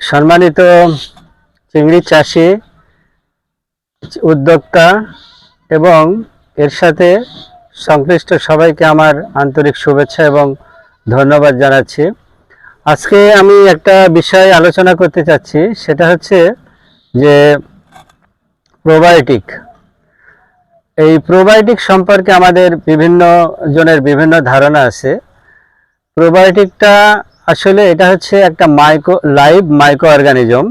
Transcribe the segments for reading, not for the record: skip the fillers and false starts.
সম্মানিত চিংড়ি চাষি, উদ্যোক্তা এবং এর সাথে সংশ্লিষ্ট সবাইকে আমার আন্তরিক শুভেচ্ছা এবং ধন্যবাদ জানাচ্ছি। আজকে আমি একটা বিষয় আলোচনা করতে চাচ্ছি, সেটা হচ্ছে যে প্রোবায়োটিক। এই প্রোবায়োটিক সম্পর্কে আমাদের বিভিন্ন জনের বিভিন্ন ধারণা আছে। প্রোবায়োটিকটা আসলে এটা হচ্ছে একটা লাইভ মাইক্রো অর্গানিজম,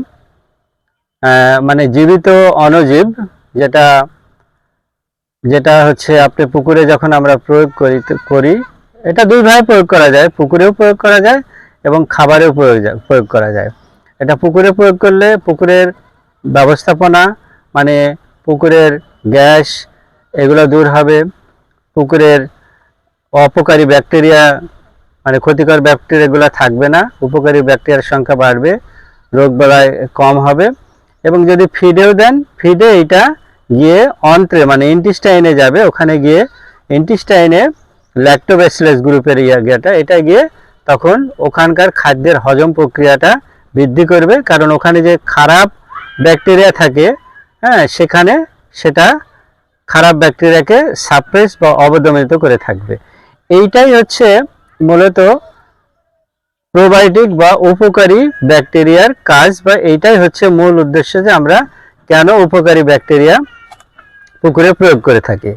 মানে জীবিত অণুজীব, যেটা যেটা হচ্ছে আপনি পুকুরে যখন আমরা প্রয়োগ করি এটা দুইভাবে প্রয়োগ করা যায়, পুকুরেও প্রয়োগ করা যায় এবং খাবারেও প্রয়োগ করা যায়। এটা পুকুরে প্রয়োগ করলে পুকুরের ব্যবস্থাপনা, মানে পুকুরের গ্যাস এগুলো দূর হবে, পুকুরের অপকারী ব্যাকটেরিয়া মানে ক্ষতিকর ব্যাকটেরিয়াগুলো থাকবে না, উপকারী ব্যাকটেরিয়ার সংখ্যা বাড়বে, রোগবালাই কম হবে। এবং যদি ফিডেও দেন, ফিডে এটা গিয়ে অন্ত্রে মানে ইন্টেস্টাইনে যাবে, ওখানে গিয়ে ইন্টেস্টাইনে ল্যাক্টোব্যাসিলাস গ্রুপের এটা গিয়ে তখন ওখানকার খাদ্যের হজম প্রক্রিয়াটা বৃদ্ধি করবে, কারণ ওখানে যে খারাপ ব্যাকটেরিয়া থাকে, সেখানে সেটা খারাপ ব্যাকটেরিয়াকে সাপ্রেস বা অবদমিত করে থাকবে। এইটাই হচ্ছে মূলত প্রোবায়োটিক বা উপকারী ব্যাকটেরিয়ার কাজ, বা এইটাই হচ্ছে মূল উদ্দেশ্য যে আমরা কেন উপকারী ব্যাকটেরিয়া পুকুরে প্রয়োগ করে থাকি।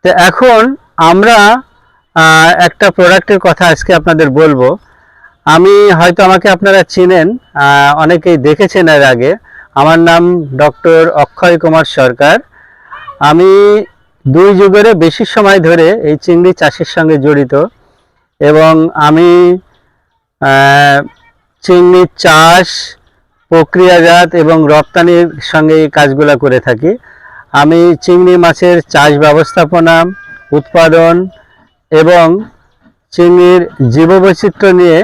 তো এখন আমরা একটা প্রোডাক্টের কথা আজকে আপনাদের বলবো। হয়তো আমাকে আপনারা চিনেন, অনেকেই দেখেছেন এর আগে। আমার নাম ডক্টর অক্ষয় কুমার সরকার। আমি 2 যুগেরও বেশি সময় ধরে এই চিংড়ি চাষের সঙ্গে জড়িত, এবং আমি চিংড়ি চাষ, প্রক্রিয়াজাত এবং রপ্তানির সঙ্গে এই কাজগুলো করে থাকি। আমি চিংড়ি মাছের চাষ ব্যবস্থাপনা, উৎপাদন এবং চিংড়ির জীববৈচিত্র্য নিয়ে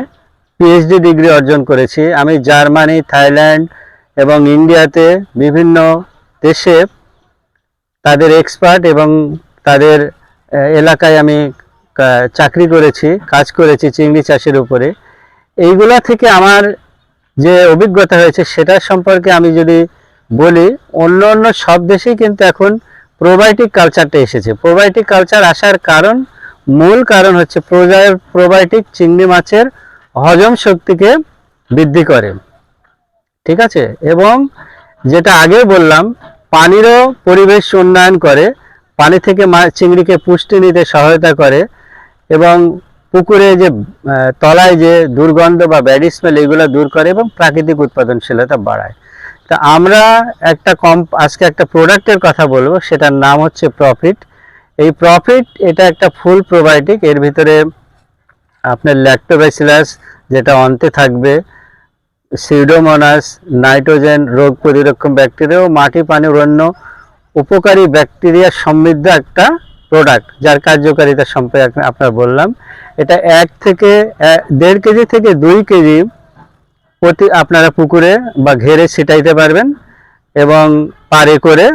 পিএইচডি ডিগ্রি অর্জন করেছি। আমি জার্মানি, থাইল্যান্ড এবং ইন্ডিয়াতে বিভিন্ন দেশে তাদের এক্সপার্ট এবং তাদের এলাকায় আমি চাকরি করেছি, কাজ করেছি চিংড়ি চাষের উপরে। এইগুলা থেকে আমার যে অভিজ্ঞতা হয়েছে সেটা সম্পর্কে আমি যদি বলি, অন্য সব দেশেই কিন্তু এখন প্রোবায়োটিক কালচারটা এসেছে। প্রোবায়োটিক কালচার আসার মূল কারণ হচ্ছে প্রোবায়োটিক চিংড়ি মাছের হজম শক্তিকে বৃদ্ধি করে, ঠিক আছে, এবং যেটা আগে বললাম, পানিরও পরিবেশ উন্নয়ন করে, পানি থেকে চিংড়িকে পুষ্টি নিতে সহায়তা করে, এবং পুকুরে যে তলায় যে দুর্গন্ধ বা ব্যাড স্মেল এগুলো দূর করে এবং প্রাকৃতিক উৎপাদনশীলতা বাড়ায়। তা আমরা আজকে একটা প্রোডাক্টের কথা বলবো, সেটার নাম হচ্ছে প্রফিট। এই প্রফিট এটা একটা ফুল প্রোবায়োটিক। এর ভিতরে আপনার ল্যাক্টোব্যাসিলাস যেটা অন্তে থাকবে, সিউডোমোনাস, নাইট্রোজেন, রোগ প্রতিরক্ষণ ব্যাকটেরিয়া ও মাটি পানির অন্য উপকারী ব্যাকটেরিয়া সমৃদ্ধ একটা প্রোডাক্ট, যার কার্যকারিতা সম্পর্কে আপনার বললাম। এটা 1 থেকে 1.5 কেজি থেকে 2 কেজি প্রতি আপনারা পুকুরে বা ঘেরে ছিটাইতে পারবেন এবং পারে করে,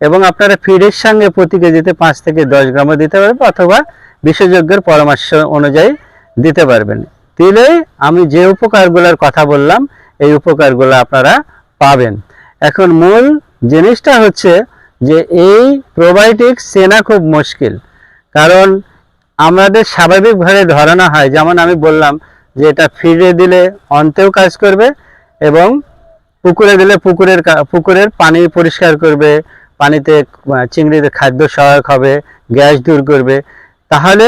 এবং আপনারা ফিডের সঙ্গে প্রতি কেজিতে 5 থেকে 10 গ্রামও দিতে পারবেন, অথবা বিশেষজ্ঞের পরামর্শ অনুযায়ী দিতে পারবেন। দিলেই আমি যে উপকারগুলোর কথা বললাম এই উপকারগুলো আপনারা পাবেন। এখন মূল জিনিসটা হচ্ছে যে এই প্রোবায়োটিক চেনা খুব মুশকিল, কারণ আমাদের স্বাভাবিকভাবে ধারণা হয়, যেমন আমি বললাম যে এটা ফিডে দিলে অন্তেও কাজ করবে এবং পুকুরে দিলে পুকুরের পানি পরিষ্কার করবে, পানিতে চিংড়িদের খাদ্য সহায়ক হবে, গ্যাস দূর করবে। তাহলে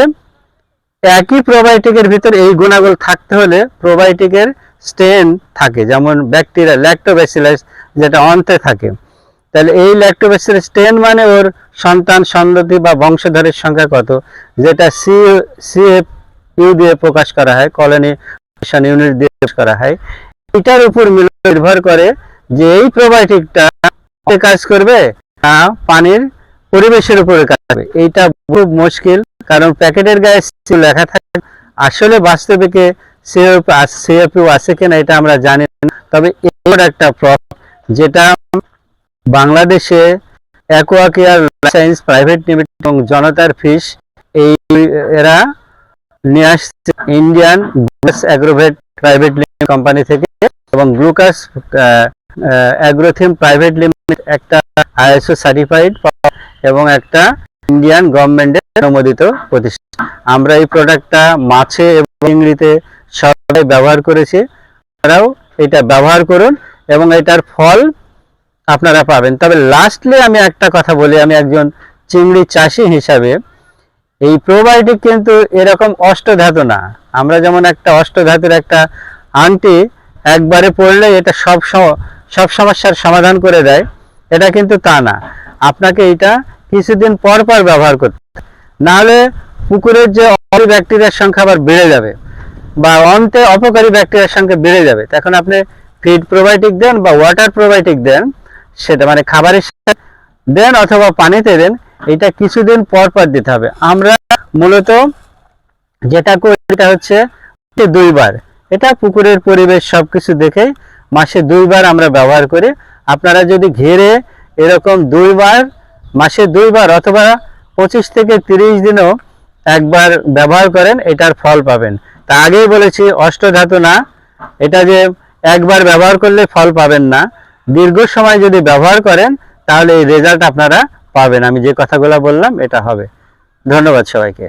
একই প্রোবায়োটিকের ভিতর এই গুণাগুণ থাকতে হলে প্রোবায়োটিকের স্ট্রেন থাকে, যেমন ব্যাকটেরিয়া ল্যাক্টোব্যাসিলাস যেটা অন্তে থাকে। তাহলে এই ল্যাক্টোব্যাসিলাস স্ট্রেন মানে ওর সন্তান সন্ততি বা বংশধরের সংখ্যা কত, যেটা CFU দিয়ে প্রকাশ করা হয়, কলোনি ইউনিট দিয়ে প্রকাশ করা হয়। এটার উপর নির্ভর করে যে এই প্রোবায়োটিকটা কাজ করবে না পানির পরিবেশের উপরে কাজ করবে। এইটা খুব মুশকিল, কারণ প্যাকেটের গায়ে লেখা থাকে, আসলে বাস্তবিকে CFU আছে কিনা এটা আমরা জানি না। তবে এর একটা যেটা বাংলাদেশে অ্যাকোয়াকেয়ার সায়েন্স প্রাইভেট লিমিটেড এবং জনতার ফিশ এরা নিয়ে আসছে Indian Agrovet private limited company থেকে। এবং গ্লুকাস অ্যাগ্রোথিম প্রাইভেট লিমিটেড একটা আইএসও সার্টিফাইড এবং একটা ইন্ডিয়ান গভর্নমেন্টের অনুমোদিত প্রতিষ্ঠান। আমরা এই প্রোডাক্টটা মাছে এবং চিংড়িতে সবাই ব্যবহার করেছি, আপনারাও এটা ব্যবহার করুন এবং এটার ফল আপনারা পাবেন। তবে লাস্টলি আমি একটা কথা বলি, আমি একজন চিংড়ি চাষি হিসাবে, এই প্রোবায়োটিক কিন্তু এরকম অষ্টধাতু না। আমরা যেমন একটা অষ্টধাতুর একটা আংটি একবারে পড়লে এটা সব সমস্যার সমাধান করে দেয়, এটা কিন্তু তা না। আপনাকে এটা কিছুদিন পর পর ব্যবহার করতে, নাহলে পুকুরের যে অপকারী ব্যাকটেরিয়ার সংখ্যা আবার বেড়ে যাবে বা অন্তে অপকারী ব্যাকটেরিয়ার সংখ্যা বেড়ে যাবে। তখন আপনি ফিড প্রোবায়োটিক দেন বা ওয়াটার প্রোবায়োটিক দেন, সেটা মানে খাবারের সাথে দেন অথবা পানিতে দেন, এটা কিছুদিন পর পর দিতে হবে। আমরা মূলত যেটা করি এটা হচ্ছে 2 বার, এটা পুকুরের পরিবেশ সবকিছু দেখে মাসে 2 বার আমরা ব্যবহার করি। আপনারা যদি ঘেরে এরকম 2 বার, মাসে 2 বার অথবা 25 থেকে 30 দিনও একবার ব্যবহার করেন, এটার ফল পাবেন। তা আগেই বলেছি অষ্টধাতু না, এটা যে একবার ব্যবহার করলে ফল পাবেন না, দীর্ঘ সময় যদি ব্যবহার করেন তাহলে এই রেজাল্ট আপনারা পাবেন। আমি যে কথাগুলো বললাম এটা হবে। ধন্যবাদ সবাইকে।